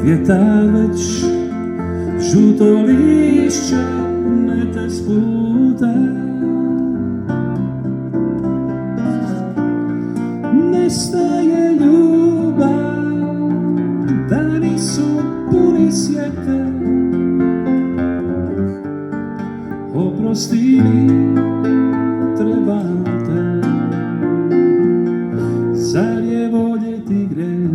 Vjetar već žuto lišće mete s puta. Nestaje ljubav, dani su puni sjete. Oprosti mi, trebam te, zar je voljeti greh?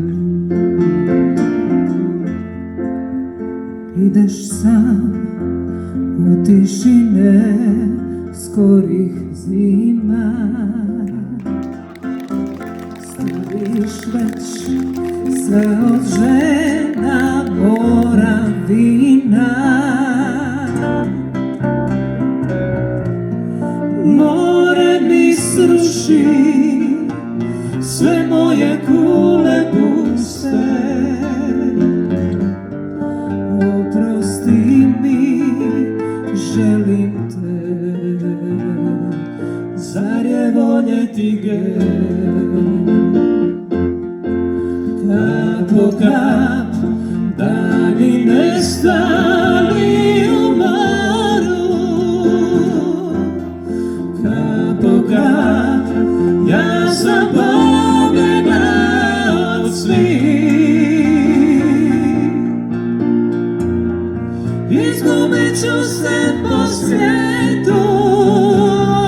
Ideš sam u tišine skorih zima, staviš već sve od žena mora vina. More mi sruši sve moje kule puste. Oprosti mi, želim te, zar je voljeti greh? Kap po kap, dani nestali u moru. Kap po kap, ja sam pobjegla od svih. Izgubit ću se po svijetu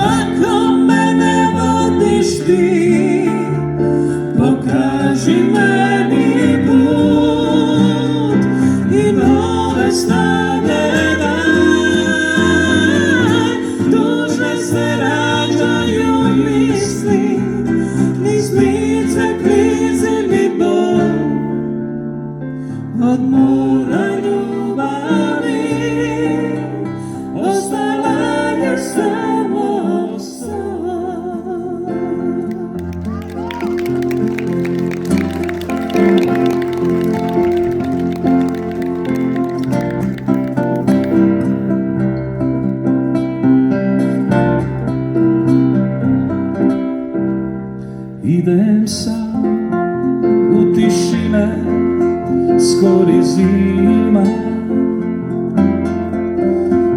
ako me ne vodiš ti. Pokaži meni put i nove snage daj. Tužne se rađaju misli, niz lice klizi mi bol. Od mora ljubavi ostala je samo san. Idem sam u tišine skori zima,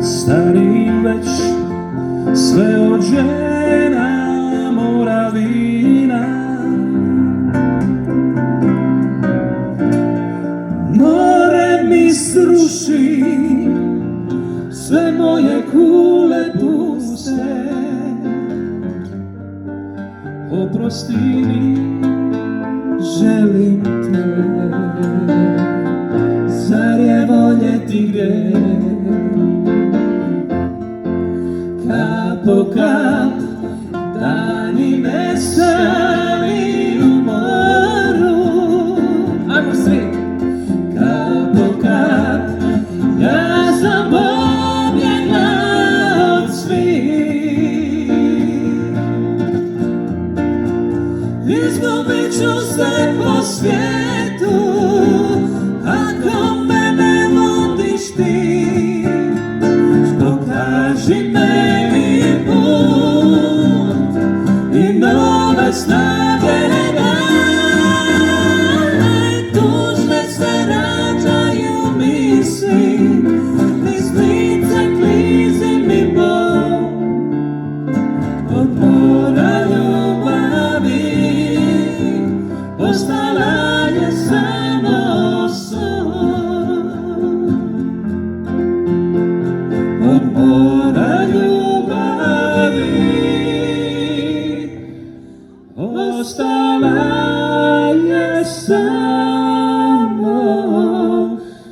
stari već sve od žena mora vina. More mi sruši sve moje kule puste. Oprosti mi, Želim te, zar je voljeti greh? Kap po kap, dani nestali u moru. Ajmo svi! Kap po kap, ja sam pobjegla od svih. Izgubit ću se po svijetu ako me ne vodiš ti. Pokaži meni put i nove snage daj. Tužne se rađaju misli, niz lice klizi mi bol. Od mora ljubavi ostala je samo san. Od mora ljubavi ostala je samo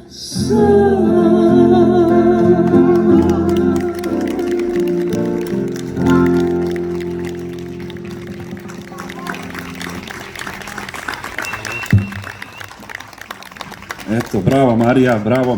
san. eto, bravo Marija, bravo.